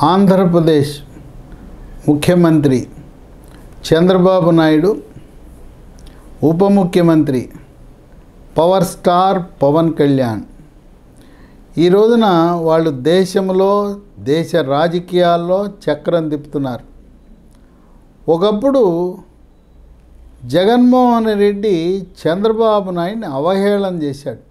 ఆంధ్రప్రదేశ్ ముఖ్యమంత్రి చంద్రబాబు నాయుడు, ఉప ముఖ్యమంత్రి పవర్ స్టార్ పవన్ కళ్యాణ్ ఈ రోజున వాళ్ళు దేశ రాజకీయాల్లో చక్రం తిప్పుతున్నారు. ఒకప్పుడు జగన్మోహన్ రెడ్డి చంద్రబాబు నాయుడిని అవహేళన చేశాడు.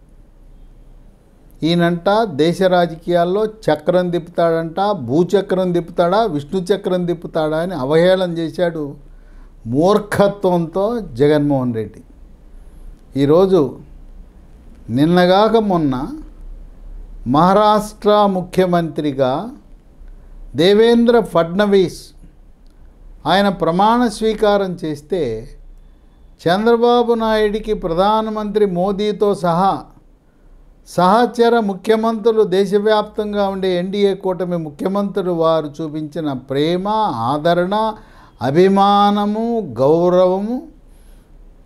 ఈయనంట దేశ రాజకీయాల్లో చక్రం తిప్పుతాడంట, భూచక్రం తిప్పుతాడా, విష్ణు చక్రం తిప్పుతాడా అని అవహేళన చేశాడు మూర్ఖత్వంతో జగన్మోహన్ రెడ్డి. ఈరోజు నిన్నగాక మొన్న మహారాష్ట్ర ముఖ్యమంత్రిగా దేవేంద్ర ఫడ్నవీస్ ఆయన ప్రమాణ స్వీకారం చేస్తే చంద్రబాబు నాయుడికి ప్రధానమంత్రి మోదీతో సహచర ముఖ్యమంత్రులు, దేశవ్యాప్తంగా ఉండే ఎన్డీఏ కూటమి ముఖ్యమంత్రులు వారు చూపించిన ప్రేమ, ఆదరణ, అభిమానము, గౌరవము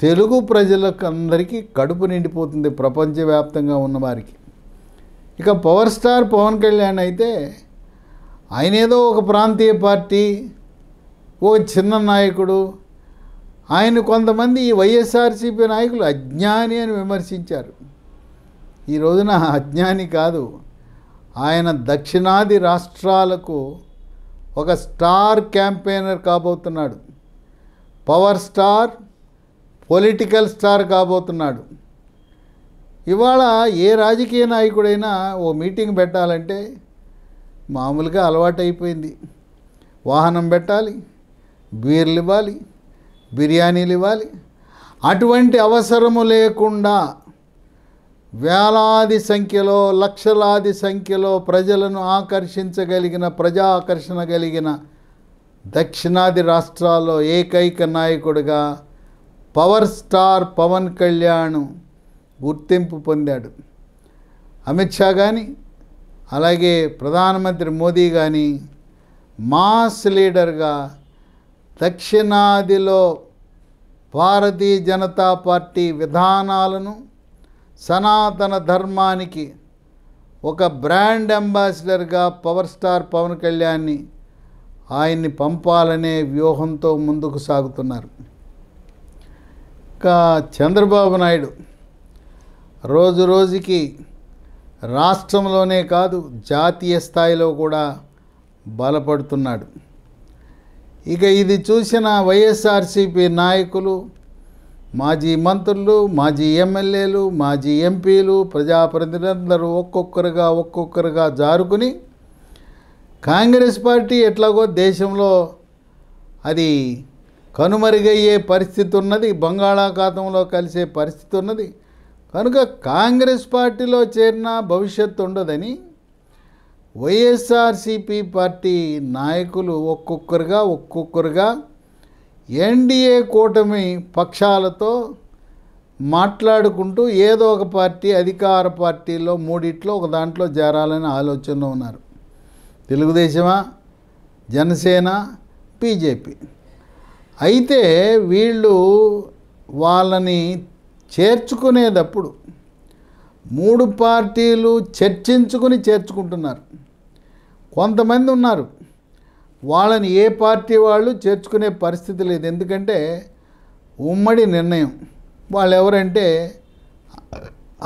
తెలుగు ప్రజలకు అందరికీ కడుపు నిండిపోతుంది, ప్రపంచవ్యాప్తంగా ఉన్నవారికి. ఇక పవర్ స్టార్ పవన్ కళ్యాణ్ అయితే ఆయన ఏదో ఒక ప్రాంతీయ పార్టీ, ఒక చిన్న నాయకుడు. ఆయన కొంతమంది ఈ వైఎస్ఆర్సీపీ నాయకులు అజ్ఞాని అని విమర్శించారు. ఈ రోజున అజ్ఞాని కాదు, ఆయన దక్షిణాది రాష్ట్రాలకు ఒక స్టార్ క్యాంపెయినర్ కాబోతున్నాడు. పవర్ స్టార్, పొలిటికల్ స్టార్ కాబోతున్నాడు. ఇవాళ ఏ రాజకీయ నాయకుడైనా ఓ మీటింగ్ పెట్టాలంటే మామూలుగా అలవాటైపోయింది. వాహనం పెట్టాలి, బీర్లు ఇవ్వాలి, బిర్యానీలు ఇవ్వాలి. అటువంటి అవసరము లేకుండా వేలాది సంఖ్యలో, లక్షలాది సంఖ్యలో ప్రజలను ఆకర్షించగలిగిన, ప్రజా ఆకర్షణ కలిగిన దక్షిణాది రాష్ట్రాల్లో ఏకైక నాయకుడిగా పవర్ స్టార్ పవన్ కళ్యాణ్ గుర్తింపు పొందాడు. అమిత్ షా కానీ, అలాగే ప్రధానమంత్రి మోదీ కానీ మాస్ లీడర్గా దక్షిణాదిలో భారతీయ జనతా పార్టీ విధానాలను, సనాతన ధర్మానికి ఒక బ్రాండ్ అంబాసిడర్గా పవర్ స్టార్ పవన్ కళ్యాణ్ని ఆయన్ని పంపాలనే వ్యూహంతో ముందుకు సాగుతున్నారు. ఇంకా చంద్రబాబు నాయుడు రోజు రోజుకి రాష్ట్రంలోనే కాదు జాతీయ స్థాయిలో కూడా బలపడుతున్నాడు. ఇక ఇది చూసిన వైఎస్ఆర్సీపీ నాయకులు, మాజీ మంత్రులు, మాజీ ఎమ్మెల్యేలు, మాజీ ఎంపీలు, ప్రజాప్రతినిధులందరూ ఒక్కొక్కరుగా జారుకుని కాంగ్రెస్ పార్టీ ఎట్లాగో దేశంలో అది కనుమరుగయ్యే పరిస్థితి ఉన్నది, బంగాళాఖాతంలో కలిసే పరిస్థితి ఉన్నది కనుక కాంగ్రెస్ పార్టీలో చేరిన భవిష్యత్తు ఉండదని వైఎస్ఆర్సీపీ పార్టీ నాయకులు ఒక్కొక్కరుగా ఎన్డీఏ కూటమి పక్షాలతో మాట్లాడుకుంటూ ఏదో ఒక పార్టీ, అధికార పార్టీలో మూడిట్లో ఒక దాంట్లో చేరాలని ఆలోచనలో ఉన్నారు. తెలుగుదేశమా, జనసేన, బీజేపీ. అయితే వీళ్ళు వాళ్ళని చేర్చుకునేటప్పుడు మూడు పార్టీలు చర్చించుకుని చేర్చుకుంటున్నారు. కొంతమంది ఉన్నారు వాళ్ళని ఏ పార్టీ వాళ్ళు చేర్చుకునే పరిస్థితి లేదు. ఎందుకంటే ఉమ్మడి నిర్ణయం. వాళ్ళు ఎవరంటే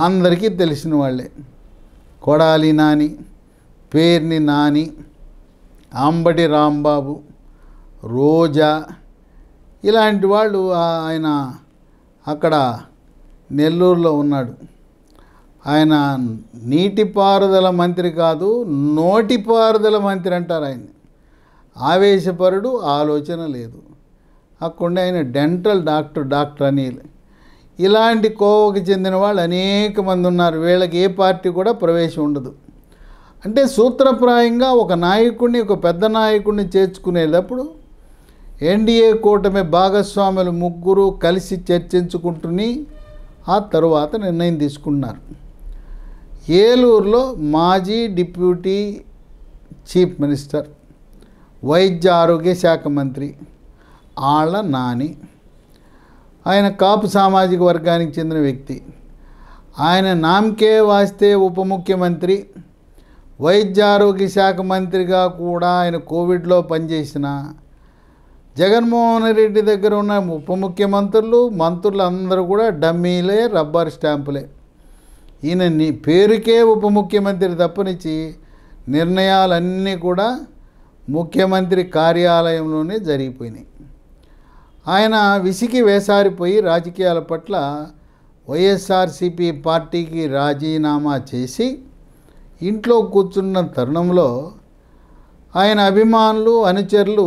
అందరికీ తెలిసిన వాళ్ళే. కొడాలి నాని, పేర్ని నాని, అంబటి రాంబాబు, రోజా, ఇలాంటి వాళ్ళు. ఆయన అక్కడ నెల్లూరులో ఉన్నాడు. ఆయన నీటిపారుదల మంత్రి కాదు, నోటిపారుదల మంత్రి అంటారు ఆయన. ఆవేశపరుడు, ఆలోచన లేదు. అక్కడ ఆయన డెంటల్ డాక్టర్ అనిల్. ఇలాంటి కోవకు చెందిన వాళ్ళు అనేక మంది ఉన్నారు. వీళ్ళకి ఏ పార్టీ కూడా ప్రవేశం ఉండదు. అంటే సూత్రప్రాయంగా ఒక నాయకుడిని, ఒక పెద్ద నాయకుడిని చేర్చుకునేటప్పుడు ఎన్డీఏ కూటమి భాగస్వాములు ముగ్గురు కలిసి చర్చించుకుంటుని ఆ తరువాత నిర్ణయం తీసుకున్నారు. ఏలూరులో మాజీ డిప్యూటీ చీఫ్ మినిస్టర్, వైద్య ఆరోగ్య శాఖ మంత్రి ఆళ్ల నాని, ఆయన కాపు సామాజిక వర్గానికి చెందిన వ్యక్తి. ఆయన నామకే వాస్తే ఉప ముఖ్యమంత్రి, వైద్య ఆరోగ్య శాఖ మంత్రిగా కూడా ఆయన కోవిడ్లో పనిచేసిన జగన్మోహన్ రెడ్డి దగ్గర ఉన్న ఉప ముఖ్యమంత్రులు మంత్రులు అందరూ కూడా డమ్మీలే, రబ్బర్ స్టాంపులే. ఈయన పేరుకే ఉప ముఖ్యమంత్రి తప్పనిచ్చి నిర్ణయాలన్నీ కూడా ముఖ్యమంత్రి కార్యాలయంలోనే జరిగిపోయినాయి. ఆయన విసికి వేసారిపోయి రాజకీయాల పట్ల వైఎస్ఆర్సీపీ పార్టీకి రాజీనామా చేసి ఇంట్లో కూర్చున్న తరుణంలో ఆయన అభిమానులు, అనుచరులు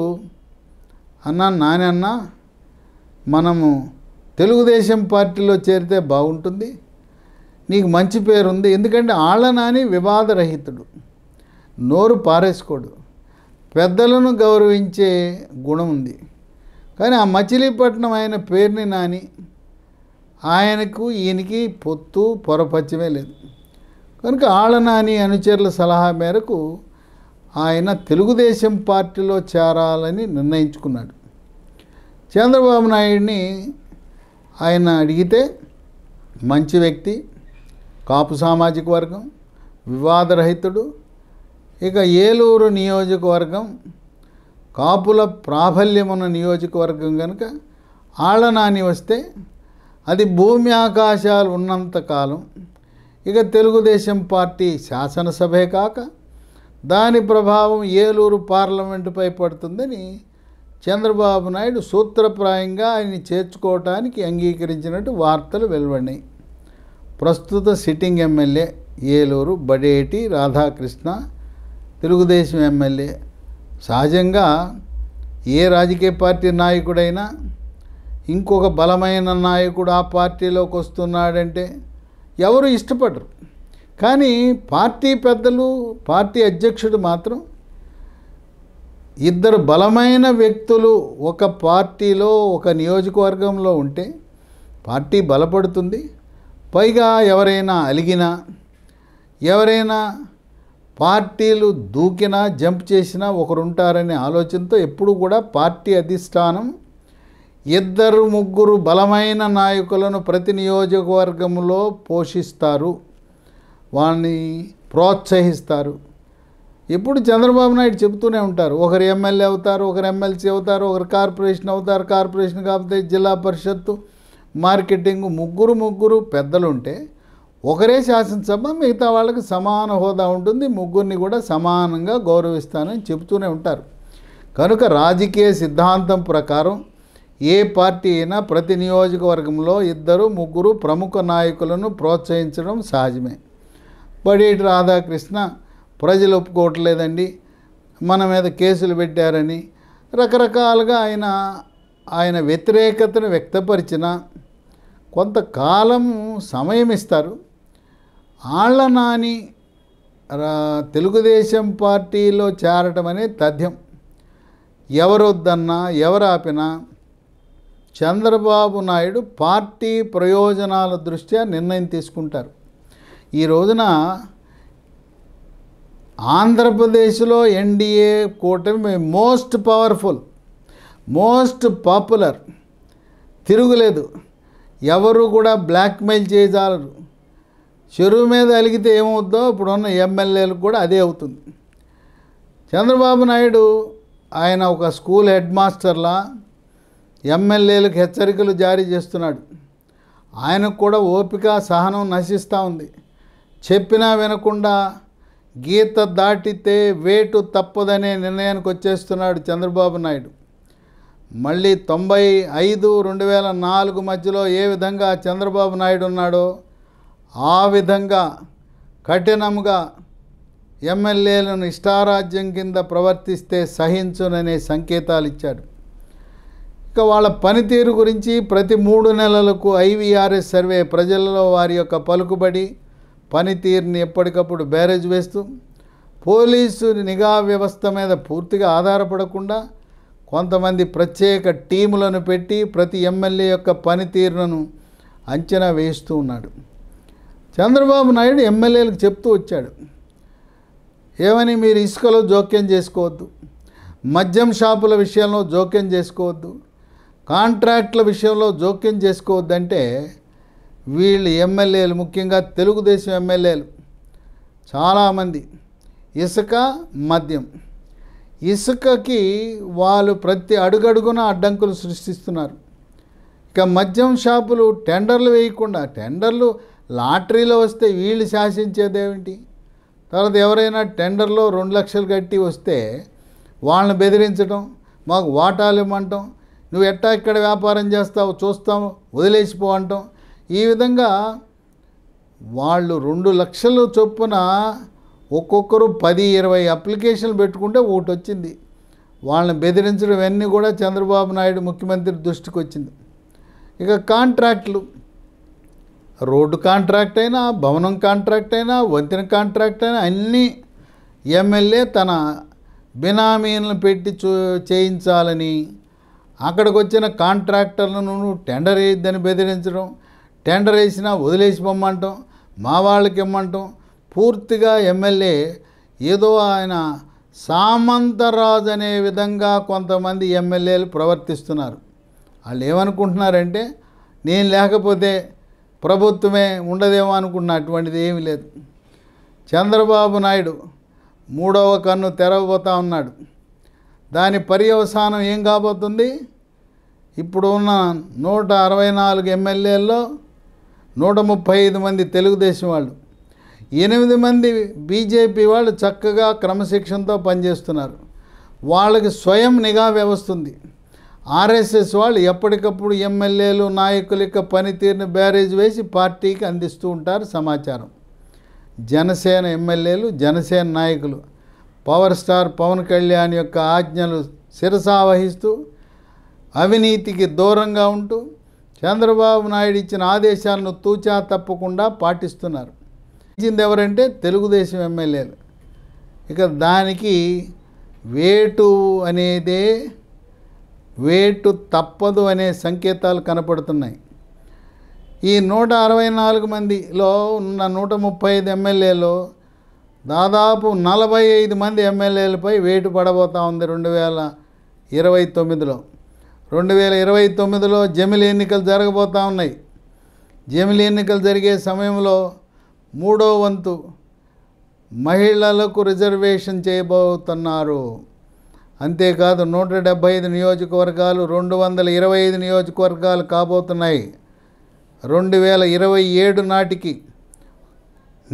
నాన్న మనము తెలుగుదేశం పార్టీలో చేరితే బాగుంటుంది, నీకు మంచి పేరుంది. ఎందుకంటే ఆళ్ళ నాని వివాదరహితుడు, నోరు పారేసుకోడు, పెద్దలను గౌరవించే గుణం ఉంది. కానీ ఆ మచిలీపట్నం ఆయన పేరుని నాని ఆయనకు ఈయనకి పొత్తు పొరపచ్చమే లేదు. కనుక ఆళ్ళ నాని అనుచరుల సలహా మేరకు ఆయన తెలుగుదేశం పార్టీలో చేరాలని నిర్ణయించుకున్నాడు. చంద్రబాబు నాయుడిని ఆయన అడిగితే మంచి వ్యక్తి, కాపు సామాజిక వర్గం, వివాదరహితుడు. ఇక ఏలూరు నియోజకవర్గం కాపుల ప్రాబల్యమున్న నియోజకవర్గం కనుక ఆళ్ళ నాని వస్తే అది భూమి ఆకాశాలు ఉన్నంతకాలం ఇక తెలుగుదేశం పార్టీ శాసనసభే కాక దాని ప్రభావం ఏలూరు పార్లమెంటుపై పడుతుందని చంద్రబాబు నాయుడు సూత్రప్రాయంగా ఆయన్ని చేర్చుకోవటానికి అంగీకరించినట్టు వార్తలు వెలువడినాయి. ప్రస్తుత sitting MLA Eluru Badeti Radhakrishna Telugu Desam MLA. సహజంగా ఏ రాజకీయ పార్టీ నాయకుడైనా ఇంకొక బలమైన నాయకుడు ఆ పార్టీలోకి వస్తున్నాడంటే ఎవరు ఇష్టపడరు. కానీ పార్టీ పెద్దలు, పార్టీ అధ్యక్షుడు మాత్రం ఇద్దరు బలమైన వ్యక్తులు ఒక పార్టీలో ఒక నియోజకవర్గంలో ఉంటే పార్టీ బలపడుతుంది. పైగా ఎవరైనా అలిగినా, ఎవరైనా పార్టీలు దూకినా, జంప్ చేసినా ఒకరుంటారనే ఆలోచనతో ఎప్పుడు కూడా పార్టీ అధిష్టానం ఇద్దరు ముగ్గురు బలమైన నాయకులను ప్రతి నియోజకవర్గంలో పోషిస్తారు, వాళ్ళని ప్రోత్సహిస్తారు. ఇప్పుడు చంద్రబాబు నాయుడు చెబుతూనే ఉంటారు, ఒకరు ఎమ్మెల్యే అవుతారు, ఒకరు ఎమ్మెల్సీ అవుతారు, ఒకరు కార్పొరేషన్ అవుతారు, కార్పొరేషన్ కాకపోతే జిల్లా పరిషత్తు, మార్కెటింగ్, ముగ్గురు పెద్దలు ఉంటే ఒకరే శాసనసభ, మిగతా వాళ్ళకి సమాన హోదా ఉంటుంది, ముగ్గురిని కూడా సమానంగా గౌరవిస్తానని చెబుతూనే ఉంటారు. కనుక రాజకీయ సిద్ధాంతం ప్రకారం ఏ పార్టీ అయినా ప్రతి నియోజకవర్గంలో ఇద్దరు ముగ్గురు ప్రముఖ నాయకులను ప్రోత్సహించడం సహజమే. బడేటి రాధాకృష్ణ ప్రజలు ఒప్పుకోవట్లేదండి, మన మీద కేసులు పెట్టారని రకరకాలుగా ఆయన వ్యతిరేకతను వ్యక్తపరిచిన కొంతకాలం సమయం ఇస్తారు. ఆళ్ళ నాని తెలుగుదేశం పార్టీలో చేరటం అనేది తథ్యం. ఎవరొద్దన్నా ఎవరు ఆపినా చంద్రబాబు నాయుడు పార్టీ ప్రయోజనాల దృష్ట్యా నిర్ణయం తీసుకుంటారు. ఈ రోజున ఆంధ్రప్రదేశ్లో ఎన్డీఏ కూటమి మోస్ట్ పవర్ఫుల్, మోస్ట్ పాపులర్, తిరుగులేదు. ఎవరు కూడా బ్లాక్మెయిల్ చేయజాలరు. చెరువు మీద అలిగితే ఏమవుద్దో ఇప్పుడున్న ఎమ్మెల్యేలకు కూడా అదే అవుతుంది. చంద్రబాబు నాయుడు ఆయన ఒక స్కూల్ హెడ్ మాస్టర్లా ఎమ్మెల్యేలకు హెచ్చరికలు జారీ చేస్తున్నాడు. ఆయనకు కూడా ఓపిక, సహనం నశిస్తూ ఉంది. చెప్పినా వినకుండా గీత దాటితే వేటు తప్పదనే నిర్ణయానికి వచ్చేస్తున్నాడు చంద్రబాబు నాయుడు. మళ్ళీ 95-2004 మధ్యలో ఏ విధంగా చంద్రబాబు నాయుడు ఉన్నాడో ఆ విధంగా కఠినంగా ఎమ్మెల్యేలను ఇష్టారాజ్యం కింద ప్రవర్తిస్తే సహించుననే సంకేతాలు ఇచ్చాడు. ఇక వాళ్ళ పనితీరు గురించి ప్రతి 3 నెలలకు ఐవీఆర్ఎస్ సర్వే ప్రజలలో వారి యొక్క పలుకుబడి పనితీరుని ఎప్పటికప్పుడు బేరేజ్ వేస్తూ పోలీసు నిఘా వ్యవస్థ మీద పూర్తిగా ఆధారపడకుండా కొంతమంది ప్రత్యేక టీములను పెట్టి ప్రతి ఎమ్మెల్యే యొక్క పనితీరును అంచనా వేస్తూ ఉన్నాడు. చంద్రబాబు నాయుడు ఎమ్మెల్యేలకు చెప్తూ వచ్చాడు, ఏమని, మీరు ఇసుకలో జోక్యం చేసుకోవద్దు, మద్యం షాపుల విషయంలో జోక్యం చేసుకోవద్దు, కాంట్రాక్ట్ల విషయంలో జోక్యం చేసుకోవద్దంటే వీళ్ళు ఎమ్మెల్యేలు, ముఖ్యంగా తెలుగుదేశం ఎమ్మెల్యేలు చాలామంది ఇసుక, మద్యం. ఇసుకకి వాళ్ళు ప్రతి అడుగడుగున అడ్డంకులు సృష్టిస్తున్నారు. ఇక మద్యం షాపులు టెండర్లు వేయకుండా, టెండర్లు లాటరీలో వస్తే వీళ్ళు శాసించేదేమిటి? తర్వాత ఎవరైనా టెండర్లో 2 లక్షలు కట్టి వస్తే వాళ్ళని బెదిరించడం, మాకు వాటాలు ఇవ్వమంటాం, నువ్వు ఎట్టా ఇక్కడ వ్యాపారం చేస్తావు చూస్తావు వదిలేసిపో అంటాం. ఈ విధంగా వాళ్ళు 2 లక్షలు చొప్పున ఒక్కొక్కరు 10-20 అప్లికేషన్లు పెట్టుకుంటే ఒకటి వచ్చింది. వాళ్ళని బెదిరించడం ఇవన్నీ కూడా చంద్రబాబు నాయుడు ముఖ్యమంత్రి దృష్టికి వచ్చింది. ఇక కాంట్రాక్టులు, రోడ్డు కాంట్రాక్ట్ అయినా, భవనం కాంట్రాక్ట్ అయినా, వంతెన కాంట్రాక్ట్ అయినా అన్నీ ఎమ్మెల్యే తన బినామీలను పెట్టి చేయించాలని, అక్కడికి వచ్చిన కాంట్రాక్టర్లను టెండర్ వేయద్దని బెదిరించడం, టెండర్ వేసినా వదిలేసి పొమ్మంటాం, మా వాళ్ళకి ఇమ్మంటాం. పూర్తిగా ఎమ్మెల్యే ఏదో ఆయన సామంతరాజు అనే విధంగా కొంతమంది ఎమ్మెల్యేలు ప్రవర్తిస్తున్నారు. వాళ్ళు ఏమనుకుంటున్నారంటే నేను లేకపోతే ప్రభుత్వమే ఉండదేమో అనుకున్న, అటువంటిది ఏమీ లేదు. చంద్రబాబు నాయుడు 3వ కన్ను తెరవబోతా ఉన్నాడు. దాని పర్యవసానం ఏం కాబోతుంది? ఇప్పుడు ఉన్న 164 ఎమ్మెల్యేల్లో 135 మంది తెలుగుదేశం వాళ్ళు, 8 మంది బీజేపీ వాళ్ళు చక్కగా క్రమశిక్షణతో పనిచేస్తున్నారు. వాళ్ళకి స్వయం నిఘా వ్యవస్థ ఉంది. ఆర్ఎస్ఎస్ వాళ్ళు ఎప్పటికప్పుడు ఎమ్మెల్యేలు నాయకుల యొక్క పనితీరుని బ్యారేజ్ వేసి పార్టీకి అందిస్తూ ఉంటారు సమాచారం. జనసేన ఎమ్మెల్యేలు, జనసేన నాయకులు పవర్ స్టార్ పవన్ కళ్యాణ్ యొక్క ఆజ్ఞలు శిరసావహిస్తూ అవినీతికి దూరంగా ఉంటూ చంద్రబాబు నాయుడు ఇచ్చిన ఆదేశాలను తూచా తప్పకుండా పాటిస్తున్నారు. ఇచ్చింది ఎవరంటే తెలుగుదేశం ఎమ్మెల్యేలు. ఇక దానికి వేటు తప్పదు అనే సంకేతాలు కనపడుతున్నాయి. ఈ 164 మందిలో ఉన్న 135 ఎమ్మెల్యేలో దాదాపు 45 మంది ఎమ్మెల్యేలపై వేటు పడబోతా ఉంది 2029లో. 2029లో జమిలి ఎన్నికలు జరగబోతూ ఉన్నాయి. జమిలి ఎన్నికలు జరిగే సమయంలో 3వ వంతు మహిళలకు రిజర్వేషన్ చేయబోతున్నారు. అంతేకాదు 175 నియోజకవర్గాలు 225 నియోజకవర్గాలు కాబోతున్నాయి. 2027 నాటికి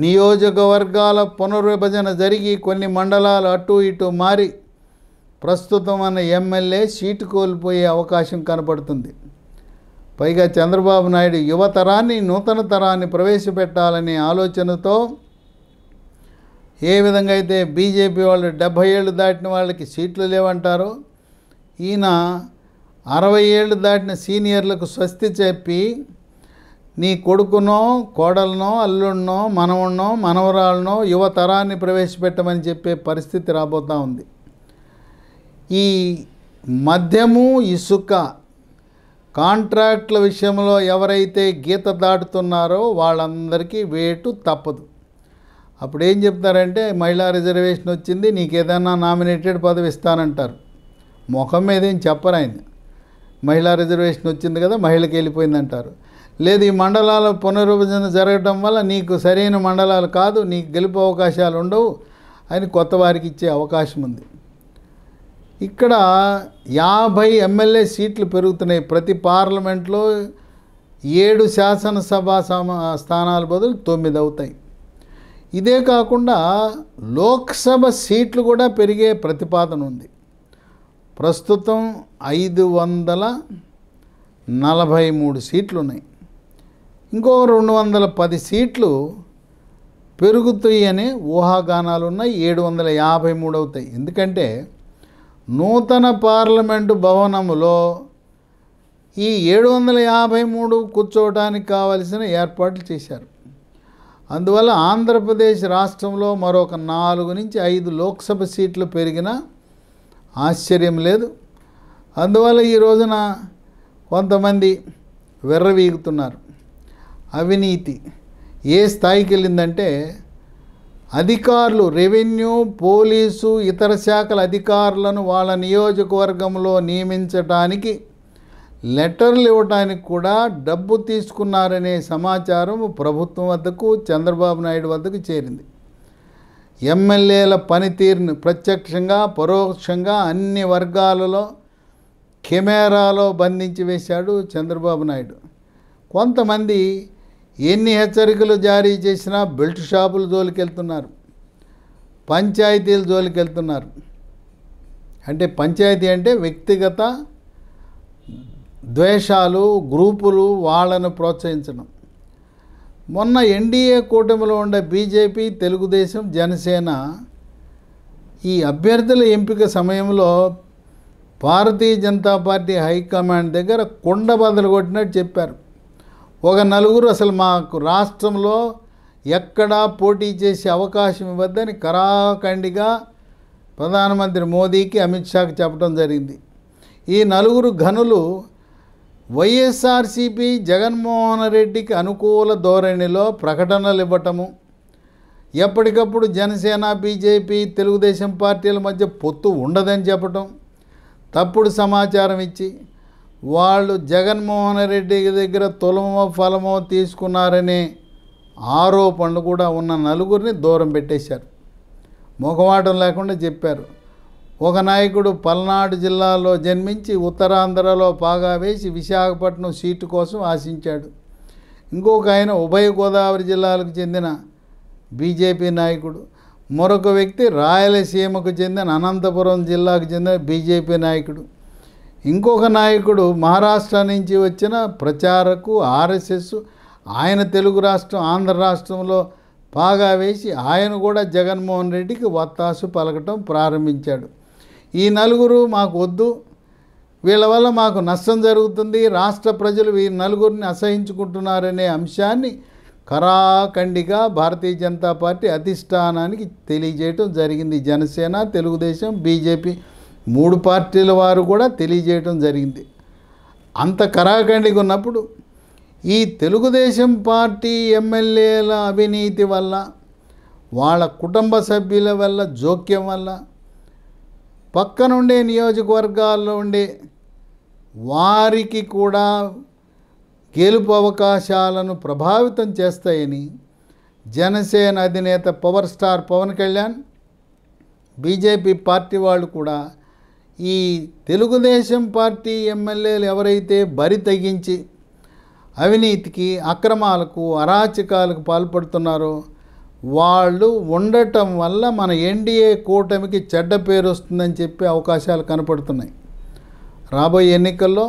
నియోజకవర్గాల పునర్విభజన జరిగి కొన్ని మండలాలు అటు ఇటు మారి ప్రస్తుతం అన్న ఎమ్మెల్యే సీటు కోల్పోయే అవకాశం కనపడుతుంది. పైగా చంద్రబాబు నాయుడు యువతరాన్ని, నూతన తరాన్ని ప్రవేశపెట్టాలనే ఆలోచనతో ఏ విధంగా అయితే బీజేపీ వాళ్ళు 70 ఏళ్ళు దాటిన వాళ్ళకి సీట్లు లేవంటారో, ఈయన 60 ఏళ్ళు దాటిన సీనియర్లకు స్వస్తి చెప్పి నీ కొడుకునో, కోడలనో, అల్లుడినో, మనవడినో, మనవరాలనో యువతరాన్ని ప్రవేశపెట్టమని చెప్పే పరిస్థితి రాబోతూ ఉంది. ఈ మద్యము, ఇసుక కాంట్రాక్టుల విషయంలో ఎవరైతే గీత దాటుతున్నారో వాళ్ళందరికీ వేటు తప్పదు. అప్పుడు ఏం చెప్తారంటే మహిళా రిజర్వేషన్ వచ్చింది, నీకు ఏదైనా నామినేటెడ్ పదవి ఇస్తానంటారు. ముఖం మీద ఏం చెప్పరు ఆయన. మహిళా రిజర్వేషన్ వచ్చింది కదా, మహిళకి వెళ్ళిపోయిందంటారు. లేదు ఈ మండలాల పునర్విభజన జరగడం వల్ల నీకు సరైన మండలాలు కాదు, నీకు గెలుపు అవకాశాలు ఉండవు అని కొత్త వారికి ఇచ్చే అవకాశం ఉంది. ఇక్కడ 50 ఎమ్మెల్యే సీట్లు పెరుగుతున్నాయి. ప్రతి పార్లమెంట్లో 7 శాసనసభ స్థానాల బదులు 9 అవుతాయి. ఇదే కాకుండా లోక్సభ సీట్లు కూడా పెరిగే ప్రతిపాదన ఉంది. ప్రస్తుతం 543 సీట్లు ఉన్నాయి. ఇంకో 210 సీట్లు పెరుగుతాయి అనే ఊహాగానాలు ఉన్నాయి. 753 అవుతాయి. ఎందుకంటే నూతన పార్లమెంటు భవనములో ఈ 753 కూర్చోవడానికి కావలసిన ఏర్పాట్లు చేశారు. అందువల్ల ఆంధ్రప్రదేశ్ రాష్ట్రంలో మరొక 4 నుంచి 5 లోక్సభ సీట్లు పెరిగినా ఆశ్చర్యం లేదు. అందువల్ల ఈ రోజున కొంతమంది వెర్రవీగుతున్నారు. అవినీతి ఏ స్థాయికి వెళ్ళిందంటే అధికారులు, రెవెన్యూ, పోలీసు, ఇతర శాఖల అధికారులను వాళ్ళ నియోజకవర్గంలో నియమించడానికి లెటర్లు ఇవ్వడానికి కూడా డబ్బు తీసుకున్నారనే సమాచారం ప్రభుత్వం వద్దకు, చంద్రబాబు నాయుడు వద్దకు చేరింది. ఎమ్మెల్యేల పనితీరుని ప్రత్యక్షంగా పరోక్షంగా అన్ని వర్గాలలో కెమెరాలో బంధించి వేశాడు చంద్రబాబు నాయుడు. కొంతమంది ఎన్ని హెచ్చరికలు జారీ చేసినా బెల్ట్ షాపుల జోలికి వెళ్తున్నారు, పంచాయతీల జోలికి వెళ్తున్నారు. అంటే పంచాయతీ అంటే వ్యక్తిగత ద్వేషాలు, గ్రూపులు, వాళ్ళను ప్రోత్సహించడం. మొన్న ఎన్డీఏ కూటమిలో ఉండే బీజేపీ, తెలుగుదేశం, జనసేన ఈ అభ్యర్థుల ఎంపిక సమయంలో భారతీయ జనతా పార్టీ హైకమాండ్ దగ్గర కొండ బద్దలు కొట్టినట్టు చెప్పారు. ఒక నలుగురు అసలు మాకు రాష్ట్రంలో ఎక్కడా పోటీ చేసే అవకాశం ఇవ్వద్దని కరాఖండిగా ప్రధానమంత్రి మోదీకి, అమిత్ షాకి చెప్పడం జరిగింది. ఈ నలుగురు ఘనులు వైఎస్ఆర్సీపీ జగన్మోహన్ రెడ్డికి అనుకూల ధోరణిలో ప్రకటనలు ఇవ్వటము, ఎప్పటికప్పుడు జనసేన, బీజేపీ, తెలుగుదేశం పార్టీల మధ్య పొత్తు ఉండదని చెప్పటం, తప్పుడు సమాచారం ఇచ్చి వాళ్ళు జగన్మోహన్ రెడ్డి దగ్గర తులమో ఫలమో తీసుకున్నారనే ఆరోపణలు కూడా ఉన్న నలుగురిని దూరం పెట్టేశారు. మొఖమాటం లేకుండా చెప్పారు. ఒక నాయకుడు పల్నాడు జిల్లాలో జన్మించి ఉత్తరాంధ్రలో పాగా వేసి విశాఖపట్నం సీటు కోసం ఆశించాడు. ఇంకొక ఆయన ఉభయ గోదావరి జిల్లాలకు చెందిన బీజేపీ నాయకుడు. మరొక వ్యక్తి రాయలసీమకు చెందిన అనంతపురం జిల్లాకు చెందిన బీజేపీ నాయకుడు. ఇంకొక నాయకుడు మహారాష్ట్ర నుంచి వచ్చిన ప్రచారకు ఆర్ఎస్ఎస్, ఆయన తెలుగు రాష్ట్రం ఆంధ్ర రాష్ట్రంలో పాగా వేసి ఆయన కూడా జగన్మోహన్ రెడ్డికి వత్తాసు పలకటం ప్రారంభించాడు. ఈ నలుగురు మాకు వద్దు, వీళ్ళ వల్ల మాకు నష్టం జరుగుతుంది, రాష్ట్ర ప్రజలు ఈ నలుగురిని అసహించుకుంటున్నారనే అంశాన్ని కరాఖండిగా భారతీయ జనతా పార్టీ అధిష్టానానికి తెలియజేయటం జరిగింది. జనసేన, తెలుగుదేశం, బీజేపీ 3 పార్టీల వారు కూడా తెలియజేయటం జరిగింది. అంత కరాఖండిగా ఉన్నప్పుడు ఈ తెలుగుదేశం పార్టీ ఎమ్మెల్యేల అవినీతి వల్ల, వాళ్ళ కుటుంబ సభ్యుల వల్ల జోక్యం వల్ల, పక్కనుండే నియోజకవర్గాల్లో ఉండే వారికి కూడా గెలుపు అవకాశాలను ప్రభావితం చేస్తాయని జనసేన అధినేత power star Pawan Kalyan, BJP party వాళ్ళు కూడా ఈ తెలుగుదేశం పార్టీ ఎమ్మెల్యేలు ఎవరైతే బరి తెగించి అవినీతికి, అక్రమాలకు, అరాచకాలకు పాల్పడుతున్నారో వాళ్ళు ఉండటం వల్ల మన ఎన్డీఏ కూటమికి చెడ్డ పేరు వస్తుందని చెప్పే అవకాశాలు కనపడుతున్నాయి. రాబోయే ఎన్నికల్లో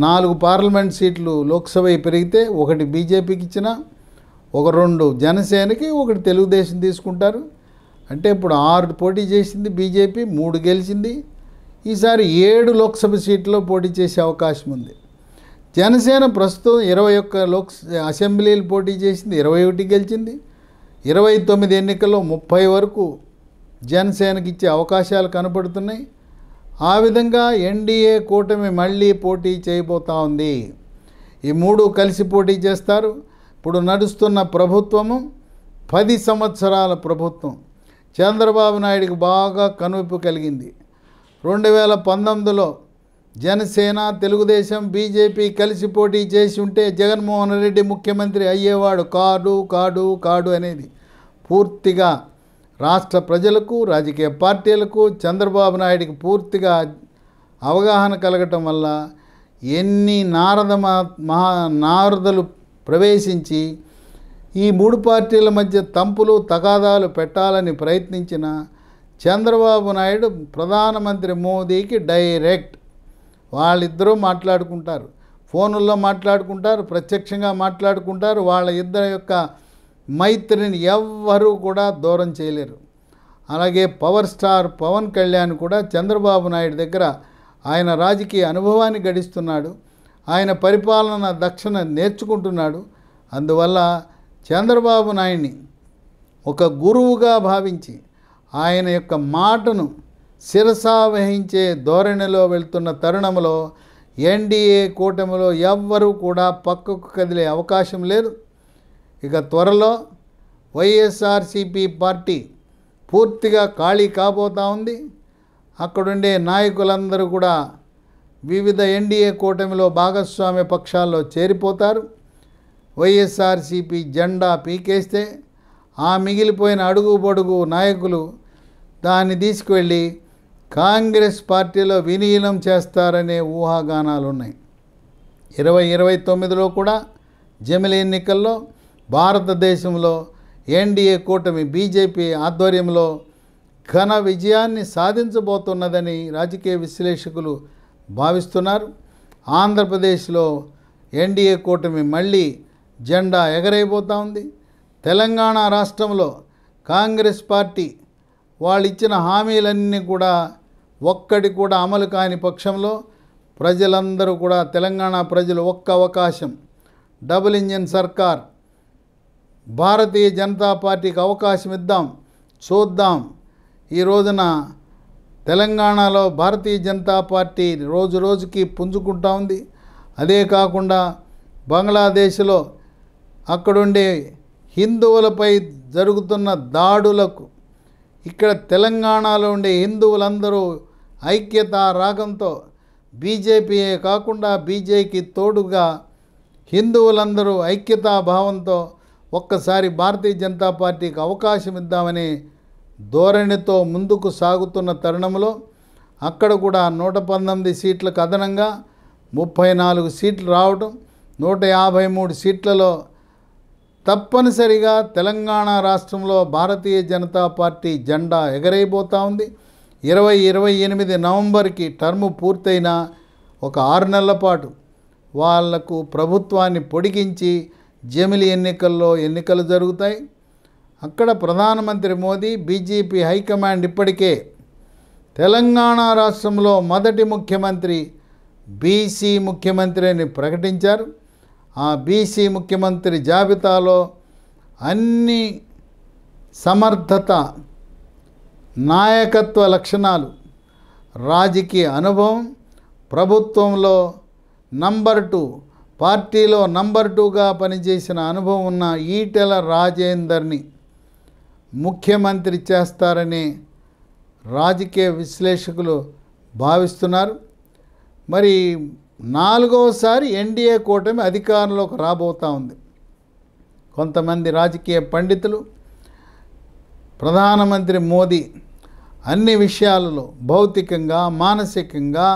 4 పార్లమెంట్ సీట్లు లోక్సభ పెరిగితే 1 బీజేపీకి ఇచ్చిన, 2 జనసేనకి, 1 తెలుగుదేశం తీసుకుంటారు. అంటే ఇప్పుడు 6 పోటీ చేసింది బీజేపీ, 3 గెలిచింది. ఈసారి 7 లోక్సభ సీట్లో పోటీ చేసే అవకాశం ఉంది. జనసేన ప్రస్తుతం 21 అసెంబ్లీలు పోటీ చేసింది, 21 గెలిచింది. 29 ఎన్నికల్లో 30 వరకు జనసేనకి ఇచ్చే అవకాశాలు కనపడుతున్నాయి. ఆ విధంగా ఎన్డీఏ కూటమి మళ్ళీ పోటీ చేయబోతూ ఉంది. ఈ 3 కలిసి పోటీ చేస్తారు. ఇప్పుడు నడుస్తున్న ప్రభుత్వము 10 సంవత్సరాల ప్రభుత్వం. చంద్రబాబు నాయుడికి బాగా కనువిప్పు కలిగింది. 2019లో జనసేన, తెలుగుదేశం, బీజేపీ కలిసి పోటీ చేసి ఉంటే జగన్మోహన్ రెడ్డి ముఖ్యమంత్రి అయ్యేవాడు కాడు అనేది పూర్తిగా రాష్ట్ర ప్రజలకు, రాజకీయ పార్టీలకు, చంద్రబాబు నాయుడికి పూర్తిగా అవగాహన కలగటం వల్ల ఎన్ని నారదలు ప్రవేశించి ఈ 3 పార్టీల మధ్య తంపులు తగాదాలు పెట్టాలని ప్రయత్నించిన చంద్రబాబు నాయుడు ప్రధానమంత్రి మోదీకి డైరెక్ట్ వాళ్ళిద్దరూ మాట్లాడుకుంటారు, ఫోనుల్లో మాట్లాడుకుంటారు, ప్రత్యక్షంగా మాట్లాడుకుంటారు. వాళ్ళ ఇద్దరి యొక్క మైత్రిని ఎవ్వరూ కూడా దూరం చేయలేరు. అలాగే పవర్ స్టార్ పవన్ కళ్యాణ్ కూడా చంద్రబాబు నాయుడు దగ్గర ఆయన రాజకీయ అనుభవాన్ని గడిస్తున్నాడు, ఆయన పరిపాలన దక్షణ నేర్చుకుంటున్నాడు. అందువల్ల చంద్రబాబు నాయుడిని ఒక గురువుగా భావించి ఆయన యొక్క మాటను శిరసా వహించే ధోరణిలో వెళ్తున్న తరుణంలో ఎన్డీఏ కూటమిలో ఎవ్వరూ కూడా పక్కకు కదిలే అవకాశం లేదు. ఇక త్వరలో వైఎస్ఆర్సీపీ పార్టీ పూర్తిగా ఖాళీ కాబోతూ ఉంది. అక్కడుండే నాయకులందరూ కూడా వివిధ ఎన్డీఏ కూటమిలో భాగస్వామ్య పక్షాల్లో చేరిపోతారు. వైఎస్ఆర్సీపీ జెండా పీకేస్తే ఆ మిగిలిపోయిన అడుగు పొడుగు నాయకులు దాన్ని తీసుకువెళ్ళి కాంగ్రెస్ పార్టీలో విలీనం చేస్తారనే ఊహాగానాలు ఉన్నాయి. 2029లో కూడా జమిలి ఎన్నికల్లో భారతదేశంలో ఎన్డీఏ కూటమి బీజేపీ ఆధ్వర్యంలో ఘన విజయాన్ని సాధించబోతున్నదని రాజకీయ విశ్లేషకులు భావిస్తున్నారు. ఆంధ్రప్రదేశ్లో ఎన్డీఏ కూటమి మళ్ళీ జెండా ఎగరైపోతూ ఉంది. తెలంగాణ రాష్ట్రంలో కాంగ్రెస్ పార్టీ వాళ్ళు ఇచ్చిన హామీలన్నీ కూడా ఒక్కటి కూడా అమలు కాని పక్షంలో ప్రజలందరూ కూడా తెలంగాణ ప్రజలు ఒక్క అవకాశం, డబుల్ ఇంజిన్ సర్కార్, భారతీయ జనతా పార్టీకి అవకాశం ఇద్దాం, చూద్దాం. ఈ రోజున తెలంగాణలో భారతీయ జనతా పార్టీ రోజు రోజుకి పుంజుకుంటా ఉంది. అదే కాకుండా బంగ్లాదేశ్లో అక్కడుండే హిందువులపై జరుగుతున్న దాడులకు ఇక్కడ తెలంగాణలో ఉండే హిందువులందరూ ఐక్యత రాగంతో బీజేపీయే కాకుండా బీజేపీకి తోడుగా హిందువులందరూ ఐక్యతా భావంతో ఒక్కసారి భారతీయ జనతా పార్టీకి అవకాశం ఇద్దామని ధోరణితో ముందుకు సాగుతున్న తరుణంలో అక్కడ కూడా 119 సీట్లకు అదనంగా 34 సీట్లు రావడం, 153 సీట్లలో తప్పనిసరిగా తెలంగాణ రాష్ట్రంలో భారతీయ జనతా పార్టీ జెండా ఎగరైపోతూ ఉంది. 2028 నవంబర్కి టర్ము పూర్తయిన ఒక 6 నెలల పాటు వాళ్లకు ప్రభుత్వాన్ని పొడిగించి జమిలి ఎన్నికలు జరుగుతాయి. అక్కడ ప్రధానమంత్రి మోదీ బీజేపీ హైకమాండ్ ఇప్పటికే తెలంగాణ రాష్ట్రంలో మొదటి ముఖ్యమంత్రి బీసీ ముఖ్యమంత్రి అని ప్రకటించారు. ఆ బీసీ ముఖ్యమంత్రి జాబితాలో అన్ని సమర్థత, నాయకత్వ లక్షణాలు, రాజకీయ అనుభవం, ప్రభుత్వంలో నంబర్ 2 పార్టీలో నంబర్ 2గా పనిచేసిన అనుభవం ఉన్న ఈటెల రాజేందర్ని ముఖ్యమంత్రి చేస్తారని రాజకీయ విశ్లేషకులు భావిస్తున్నారు. మరి 4వసారి ఎన్డీఏ కూటమి అధికారంలోకి రాబోతూ ఉంది. కొంతమంది రాజకీయ పండితులు ప్రధానమంత్రి మోదీ అన్ని విషయాలలో భౌతికంగా, మానసికంగా,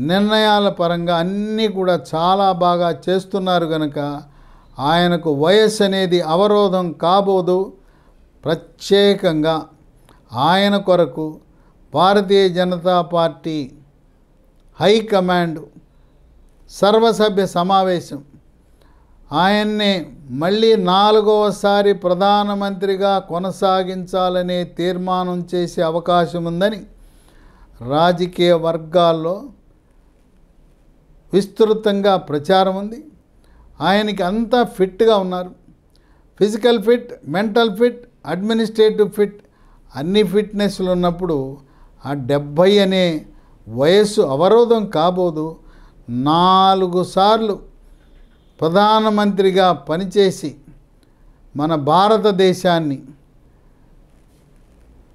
నిర్ణయాల పరంగా అన్నీ కూడా చాలా బాగా చేస్తున్నారు కనుక ఆయనకు వయస్సు అనేది అవరోధం కాబోదు. ప్రత్యేకంగా ఆయన కొరకు భారతీయ జనతా పార్టీ హైకమాండ్ సర్వసభ్య సమావేశం ఆయన్నే మళ్ళీ 4వసారి ప్రధానమంత్రిగా కొనసాగించాలనే తీర్మానం చేసే అవకాశం ఉందని రాజకీయ వర్గాల్లో విస్తృతంగా ప్రచారం ఉంది. ఆయనకి అంతా ఫిట్గా ఉన్నారు. Physical fit, mental fit, administrative fit, అన్ని ఫిట్నెస్లు ఉన్నప్పుడు ఆ 70 అనే వయస్సు అవరోధం కాబోదు. 4 సార్లు ప్రధానమంత్రిగా పనిచేసి మన భారతదేశాన్ని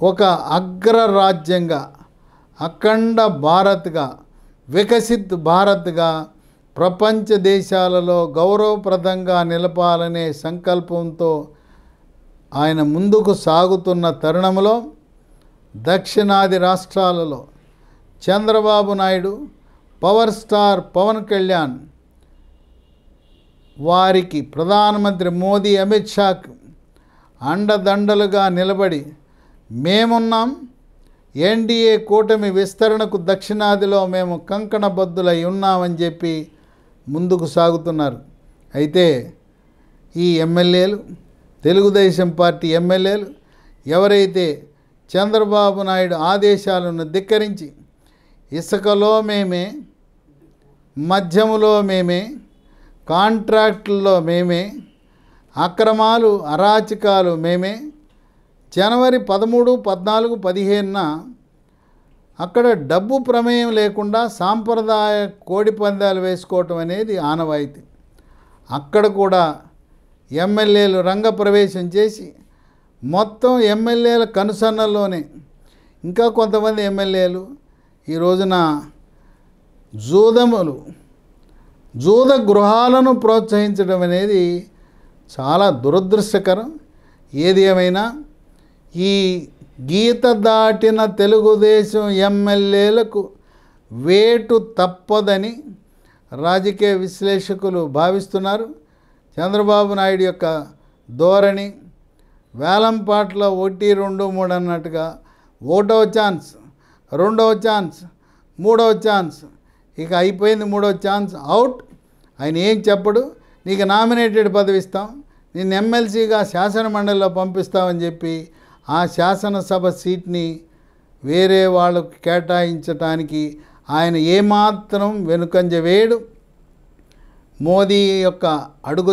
ఒక అగ్రరాజ్యంగా, అఖండ భారత్గా, వికసిత్ భారత్గా ప్రపంచ దేశాలలో గౌరవప్రదంగా నిలపాలనే సంకల్పంతో ఆయన ముందుకు సాగుతున్న తరుణంలో దక్షిణాది రాష్ట్రాలలో చంద్రబాబు నాయుడు, పవర్ స్టార్ పవన్ కళ్యాణ్ వారికి ప్రధానమంత్రి మోదీ, అమిత్ షాకు అండదండలుగా నిలబడి మేమున్నాం, ఎన్డీఏ కూటమి విస్తరణకు దక్షిణాదిలో మేము కంకణబద్దులై ఉన్నామని చెప్పి ముందుకు సాగుతున్నారు. అయితే ఈ ఎమ్మెల్యేలు, తెలుగుదేశం పార్టీ ఎమ్మెల్యేలు ఎవరైతే చంద్రబాబు నాయుడు ఆదేశాలను ధిక్కరించి ఇసుకలో మేమే, మద్యములో మేమే, కాంట్రాక్టుల్లో మేమే, అక్రమాలు అరాచకాలు మేమే, జనవరి 13, 14, 15న అక్కడ డబ్బు ప్రమేయం లేకుండా సాంప్రదాయ కోడి పందాలు వేసుకోవటం అనేది ఆనవాయితీ. అక్కడ కూడా ఎమ్మెల్యేలు రంగప్రవేశం చేసి మొత్తం ఎమ్మెల్యేల కనుసన్నల్లోనే ఇంకా కొంతమంది ఎమ్మెల్యేలు ఈ రోజున జూద గృహాలను ప్రోత్సహించడం అనేది చాలా దురదృష్టకరం. ఏది ఏమైనా ఈ గీత దాటిన తెలుగుదేశం ఎమ్మెల్యేలకు వేటు తప్పదని రాజకీయ విశ్లేషకులు భావిస్తున్నారు. చంద్రబాబు నాయుడు యొక్క ధోరణి వేలంపాట్లో 1, 2, 3 అన్నట్టుగా 1వ ఛాన్స్, 2వ ఛాన్స్, 3వ ఛాన్స్, ఇక అయిపోయింది 3వ ఛాన్స్ అవుట్. ఆయన ఏం చెప్పడు, నీకు నామినేటెడ్ పదవి ఇస్తాం, నిన్ను ఎమ్మెల్సీగా శాసనమండలిలో పంపిస్తామని చెప్పి ఆ శాసనసభ సీట్ని వేరే వాళ్ళకు కేటాయించటానికి ఆయన ఏమాత్రం వెనుకంజ వేయడు. మోదీ యొక్క అడుగు